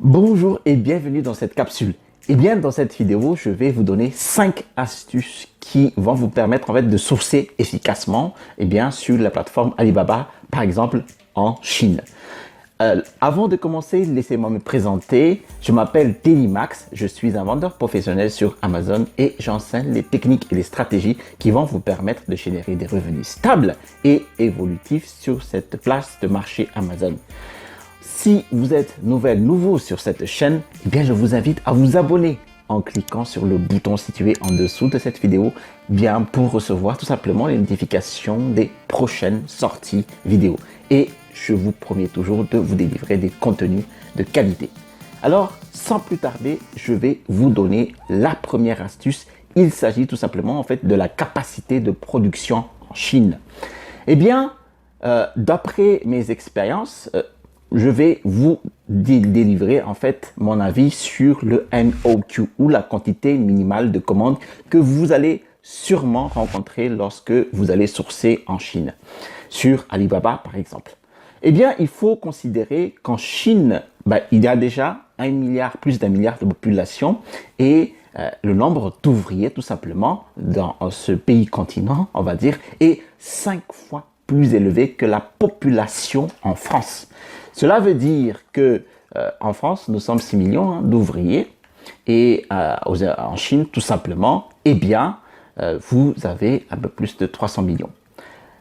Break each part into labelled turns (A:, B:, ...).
A: Bonjour et bienvenue dans cette capsule. Et bien dans cette vidéo, je vais vous donner 5 astuces qui vont vous permettre de sourcer efficacement sur la plateforme Alibaba, par exemple en Chine. Avant de commencer, laissez-moi me présenter. Je m'appelle Dailymax, je suis un vendeur professionnel sur Amazon et j'enseigne les techniques et les stratégies qui vont vous permettre de générer des revenus stables et évolutifs sur cette place de marché Amazon. Si vous êtes nouveau sur cette chaîne, je vous invite à vous abonner en cliquant sur le bouton situé en dessous de cette vidéo, pour recevoir tout simplement les notifications des prochaines sorties vidéo. Et je vous promets toujours de vous délivrer des contenus de qualité. Alors, sans plus tarder, je vais vous donner la première astuce. Il s'agit tout simplement de la capacité de production en Chine. D'après mes expériences, je vais vous délivrer mon avis sur le MOQ ou la quantité minimale de commandes que vous allez sûrement rencontrer lorsque vous allez sourcer en Chine, sur Alibaba par exemple. Il faut considérer qu'en Chine, il y a déjà plus d'un milliard de population et le nombre d'ouvriers tout simplement dans ce pays continent, on va dire, est 5 fois plus élevé que la population en France. Cela veut dire que en France, nous sommes 6 millions d'ouvriers et en Chine, tout simplement, vous avez un peu plus de 300 millions.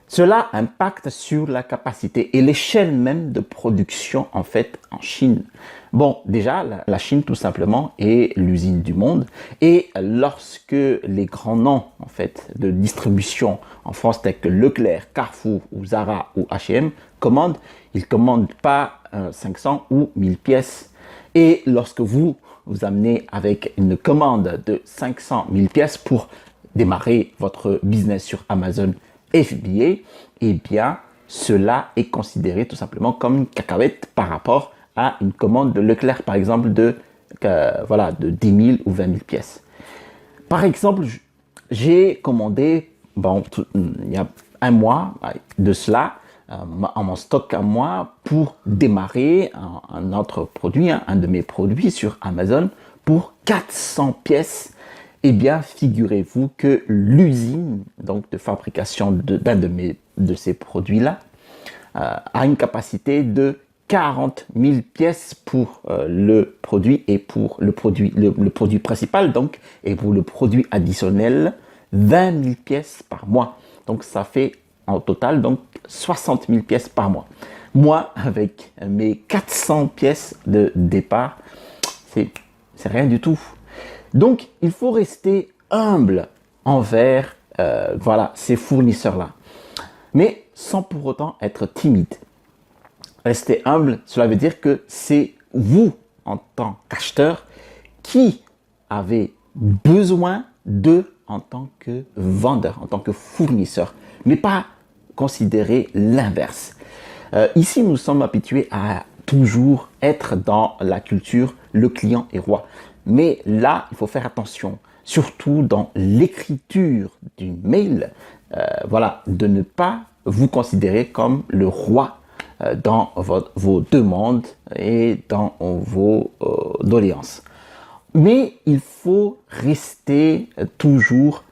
A: Cela impacte sur la capacité et l'échelle même de production en Chine. Bon, déjà, la Chine tout simplement est l'usine du monde et lorsque les grands noms de distribution en France tels que Leclerc, Carrefour ou Zara ou H&M commandent, ils ne commandent pas 500 ou 1000 pièces. Et lorsque vous amenez avec une commande de 500 000 pièces pour démarrer votre business sur Amazon FBA, cela est considéré tout simplement comme une cacahuète par rapport à une commande de Leclerc, par exemple, de 10 000 ou 20 000 pièces. Par exemple, j'ai commandé, il y a un mois de cela, en mon stock à moi pour démarrer un autre produit, un de mes produits sur Amazon pour 400 pièces. Figurez-vous que l'usine de fabrication d'un de ces produits-là a une capacité de 40 000 pièces pour le produit et pour le produit principal, et pour le produit additionnel, 20 000 pièces par mois. Donc, ça fait en total 60 000 pièces par mois. Moi, avec mes 400 pièces de départ, c'est rien du tout. Donc, il faut rester humble envers ces fournisseurs-là, mais sans pour autant être timide. Rester humble, cela veut dire que c'est vous, en tant qu'acheteur, qui avez besoin d'eux en tant que vendeur, en tant que fournisseur, mais pas considérer l'inverse. Ici, nous sommes habitués à toujours être dans la culture « le client est roi ». Mais là, il faut faire attention, surtout dans l'écriture du mail, de ne pas vous considérer comme le roi dans vos demandes et dans vos doléances. Mais il faut rester toujours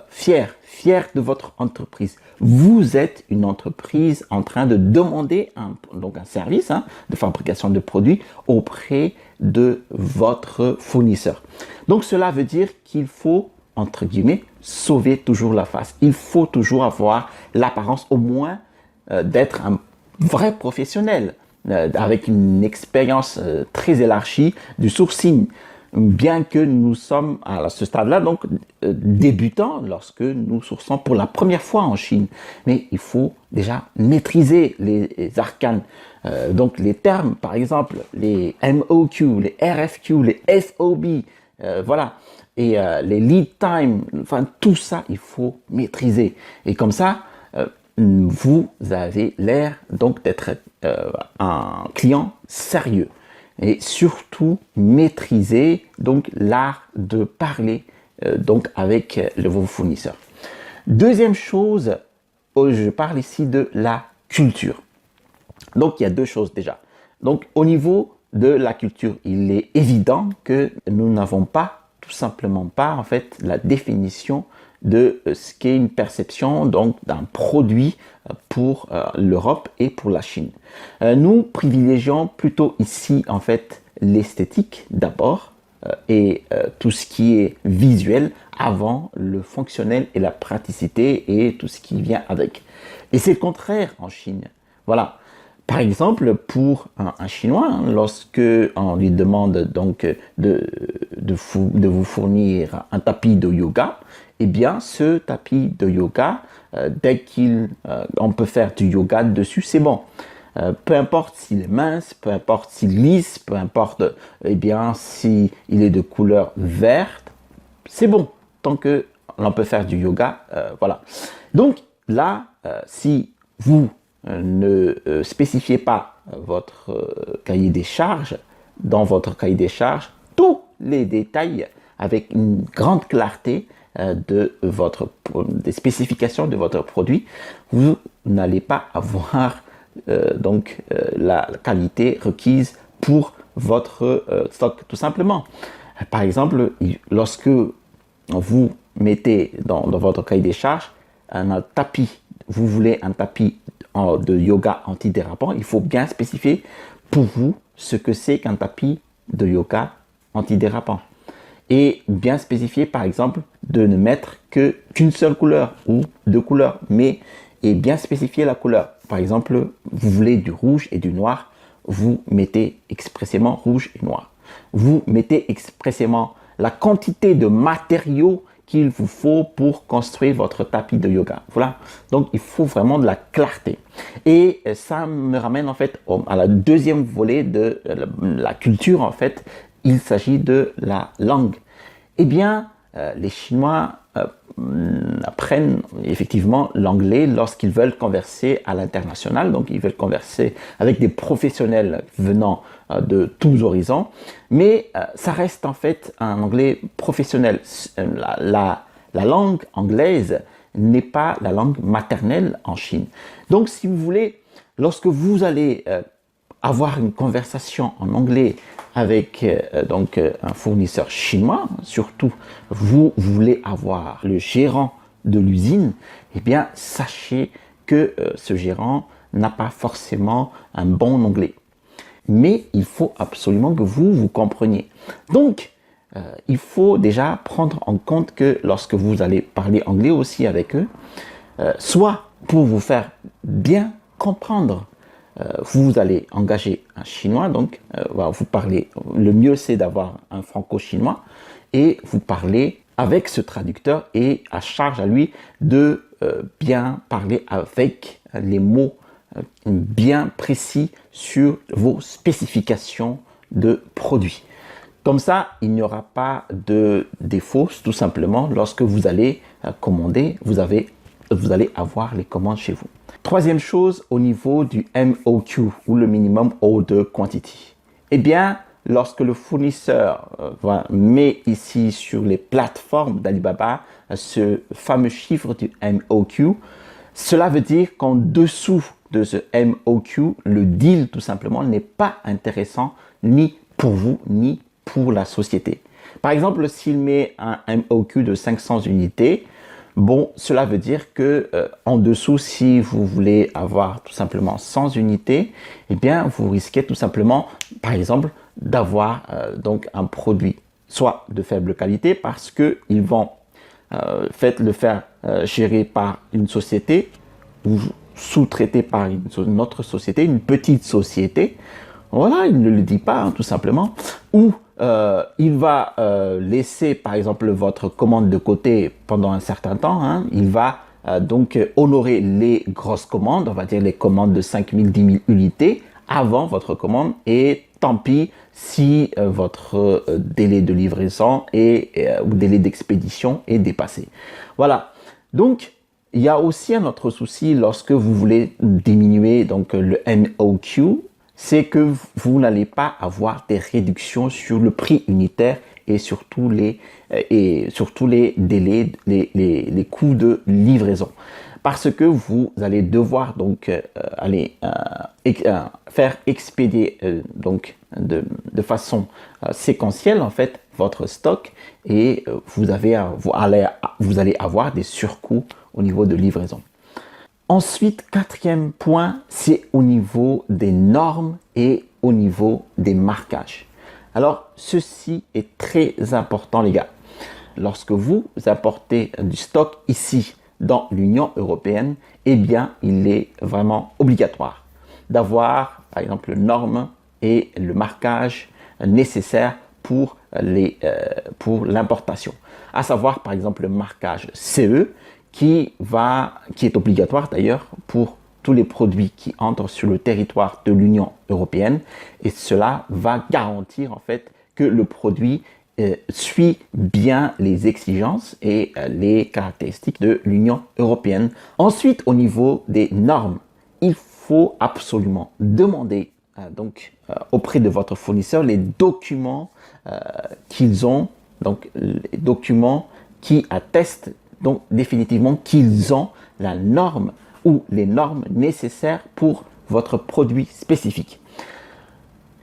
A: fier de votre entreprise. Vous êtes une entreprise en train de demander un service de fabrication de produits auprès de votre fournisseur. Donc cela veut dire qu'il faut, entre guillemets, sauver toujours la face. Il faut toujours avoir l'apparence au moins d'être un vrai professionnel avec une expérience très élargie du sourcing. Bien que nous sommes à ce stade-là, débutants lorsque nous sourçons pour la première fois en Chine. Mais il faut déjà maîtriser les arcanes. Les termes, par exemple, les MOQ, les RFQ, les FOB, et les lead time, tout ça, il faut maîtriser. Et comme ça, vous avez l'air d'être un client sérieux. Et surtout maîtriser l'art de parler avec vos fournisseurs. Deuxième chose, je parle ici de la culture. Donc il y a deux choses déjà. Donc au niveau de la culture. Il est évident que nous n'avons pas, tout simplement pas, en fait, la définition de ce qu'est une perception donc d'un produit pour l'Europe et pour la Chine. Nous privilégions plutôt ici, en fait, l'esthétique d'abord et tout ce qui est visuel avant le fonctionnel et la praticité et tout ce qui vient avec. Et c'est le contraire en Chine. Voilà. Par exemple, pour un Chinois, hein, lorsque on lui demande donc de vous fournir un tapis de yoga, eh bien, ce tapis de yoga, dès on peut faire du yoga dessus, c'est bon. Peu importe s'il est mince, peu importe s'il lisse, peu importe eh bien s'il est de couleur verte, c'est bon tant que l'on peut faire du yoga, voilà. Donc là, si vous ne spécifiez pas votre cahier des charges, dans votre cahier des charges, tous les détails avec une grande clarté des spécifications de votre produit, vous n'allez pas avoir la qualité requise pour votre stock, tout simplement. Par exemple, lorsque vous mettez dans votre cahier des charges un tapis, vous voulez un tapis de yoga antidérapant, il faut bien spécifier pour vous ce que c'est qu'un tapis de yoga antidérapant. Et bien spécifier, par exemple, de ne mettre qu'une seule couleur ou deux couleurs, et bien spécifier la couleur. Par exemple, vous voulez du rouge et du noir, vous mettez expressément rouge et noir. Vous mettez expressément la quantité de matériaux qu'il vous faut pour construire votre tapis de yoga. Voilà. Donc, il faut vraiment de la clarté. Et ça me ramène en fait à la deuxième volet de la culture en fait. Il s'agit de la langue. Eh bien, les Chinois apprennent effectivement l'anglais lorsqu'ils veulent converser à l'international. Donc, ils veulent converser avec des professionnels venant de tous horizons. Mais ça reste en fait un anglais professionnel. La langue anglaise n'est pas la langue maternelle en Chine. Donc, si vous voulez, lorsque vous allez avoir une conversation en anglais avec un fournisseur chinois, surtout vous voulez avoir le gérant de l'usine, eh bien sachez que ce gérant n'a pas forcément un bon anglais. Mais il faut absolument que vous compreniez. Donc, il faut déjà prendre en compte que lorsque vous allez parler anglais aussi avec eux, soit pour vous faire bien comprendre, vous allez engager un Chinois, donc vous parlez, le mieux c'est d'avoir un franco-chinois et vous parlez avec ce traducteur et à charge à lui de bien parler avec les mots bien précis sur vos spécifications de produits. Comme ça, il n'y aura pas de défaut, tout simplement, lorsque vous allez commander, vous allez avoir les commandes chez vous. Troisième chose, au niveau du MOQ, ou le Minimum Order Quantity. Eh bien, lorsque le fournisseur met ici sur les plateformes d'Alibaba ce fameux chiffre du MOQ, cela veut dire qu'en dessous de ce MOQ, le deal tout simplement n'est pas intéressant ni pour vous ni pour la société. Par exemple, s'il met un MOQ de 500 unités, bon, cela veut dire que en dessous, si vous voulez avoir tout simplement 100 unités, eh bien, vous risquez tout simplement, par exemple, d'avoir donc un produit soit de faible qualité parce que ils vont le faire gérer par une société ou sous-traité par une autre société, une petite société. Voilà, il ne le dit pas, hein, tout simplement. Ou il va laisser, par exemple, votre commande de côté pendant un certain temps. Hein. Il va donc honorer les grosses commandes, on va dire les commandes de 5 000, 10 000 unités avant votre commande. Et tant pis si votre délai de livraison ou délai d'expédition est dépassé. Voilà. Donc, il y a aussi un autre souci lorsque vous voulez diminuer donc le MOQ, c'est que vous n'allez pas avoir des réductions sur le prix unitaire et surtout les délais, les coûts de livraison. Parce que vous allez devoir donc faire expédier donc de façon séquentielle en fait votre stock et vous allez avoir des surcoûts au niveau de livraison. Ensuite, quatrième point, c'est au niveau des normes et au niveau des marquages. Alors, ceci est très important, les gars. Lorsque vous apportez du stock ici dans l'Union européenne, eh bien, il est vraiment obligatoire d'avoir, par exemple, les normes et le marquage nécessaire pour l'importation. À savoir, par exemple, le marquage CE qui est obligatoire d'ailleurs pour tous les produits qui entrent sur le territoire de l'Union européenne et cela va garantir en fait que le produit suit bien les exigences et les caractéristiques de l'Union européenne. Ensuite, au niveau des normes, il faut absolument demander auprès de votre fournisseur les documents qu'ils ont, donc les documents qui attestent donc définitivement qu'ils ont la norme ou les normes nécessaires pour votre produit spécifique.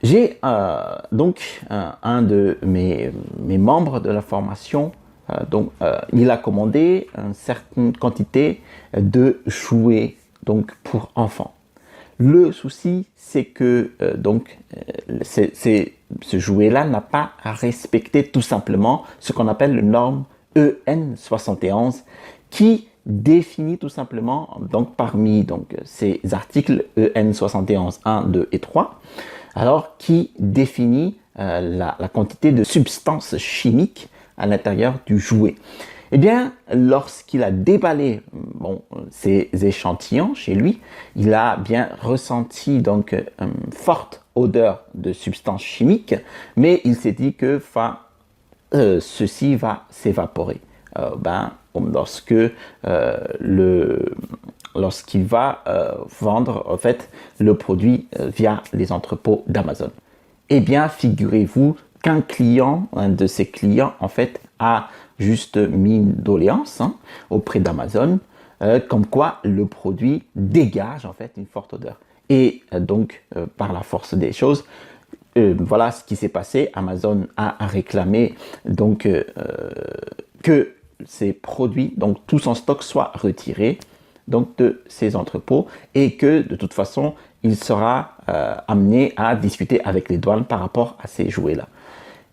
A: J'ai un de mes membres de la formation, il a commandé une certaine quantité de jouets donc pour enfants. Le souci, c'est que ce jouet-là n'a pas à respecter tout simplement ce qu'on appelle la norme EN71 qui définit tout simplement donc parmi ces articles EN71 1, 2 et 3 alors qui définit la quantité de substances chimiques à l'intérieur du jouet. Eh bien, lorsqu'il a déballé ces échantillons chez lui, il a bien ressenti donc une forte odeur de substances chimiques, mais il s'est dit que ceci va s'évaporer. Lorsqu'il va vendre en fait le produit via les entrepôts d'Amazon. Eh bien, figurez-vous qu'un de ses clients en fait a juste mis une doléance auprès d'Amazon, comme quoi le produit dégage en fait une forte odeur. Et par la force des choses, voilà ce qui s'est passé. Amazon a réclamé que ces produits, donc tout son stock soit retiré de ces entrepôts et que de toute façon, il sera amené à discuter avec les douanes par rapport à ces jouets-là.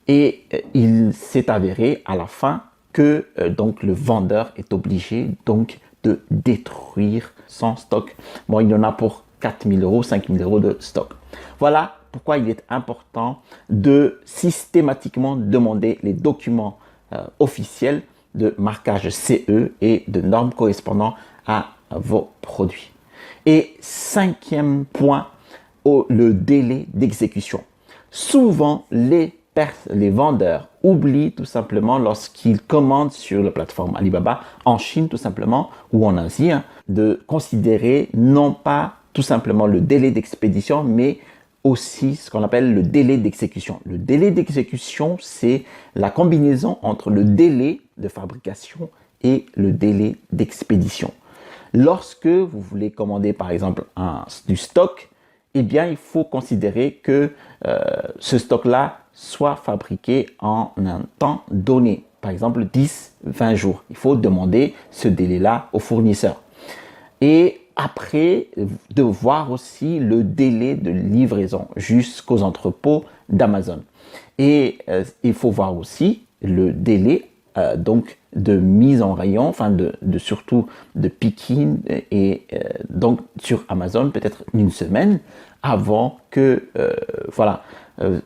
A: Et il s'est avéré à la fin que le vendeur est obligé de détruire son stock. Bon, il y en a pour 4 000 euros, 5 000 euros de stock. Voilà pourquoi il est important de systématiquement demander les documents officiels de marquage CE et de normes correspondant à vos produits. Et cinquième point, le délai d'exécution. Souvent, les vendeurs oublient tout simplement lorsqu'ils commandent sur la plateforme Alibaba, en Chine tout simplement, ou en Asie, de considérer non pas tout simplement le délai d'expédition, mais aussi ce qu'on appelle le délai d'exécution. Le délai d'exécution, c'est la combinaison entre le délai de fabrication et le délai d'expédition. Lorsque vous voulez commander par exemple du stock, eh bien il faut considérer que ce stock-là soit fabriqué en un temps donné, par exemple 10-20 jours. Il faut demander ce délai-là au fournisseur. Et après, de voir aussi le délai de livraison jusqu'aux entrepôts d'Amazon. Et il faut voir aussi le délai de mise en rayon, surtout de picking et sur Amazon, peut-être une semaine avant que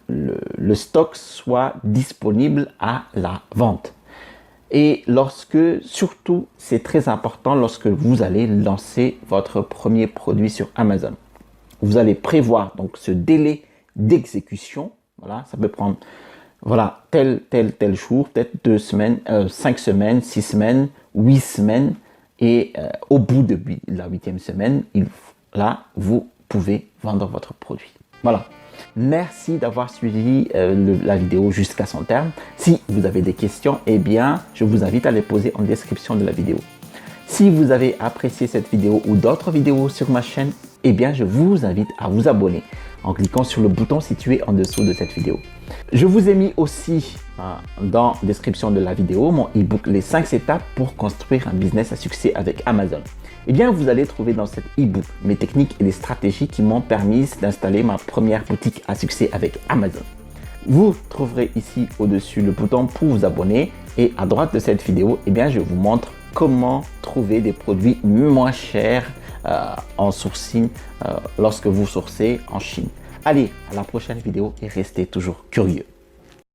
A: le stock soit disponible à la vente. Et surtout, c'est très important lorsque vous allez lancer votre premier produit sur Amazon. Vous allez prévoir donc ce délai d'exécution. Voilà, ça peut prendre tel jour, peut-être 2 semaines, 5 semaines, 6 semaines, 8 semaines. Et au bout de la 8e semaine, vous pouvez vendre votre produit. Voilà. Merci d'avoir suivi la vidéo jusqu'à son terme. Si vous avez des questions, eh bien, je vous invite à les poser en description de la vidéo. Si vous avez apprécié cette vidéo ou d'autres vidéos sur ma chaîne, eh bien, je vous invite à vous abonner en cliquant sur le bouton situé en dessous de cette vidéo. Je vous ai mis aussi dans la description de la vidéo mon e-book Les 5 étapes pour construire un business à succès avec Amazon. Eh bien, vous allez trouver dans cet e-book mes techniques et les stratégies qui m'ont permis d'installer ma première boutique à succès avec Amazon. Vous trouverez ici au-dessus le bouton pour vous abonner et à droite de cette vidéo, eh bien, je vous montre comment trouver des produits moins chers en sourcing lorsque vous sourcez en Chine. Allez, à la prochaine vidéo et restez toujours curieux.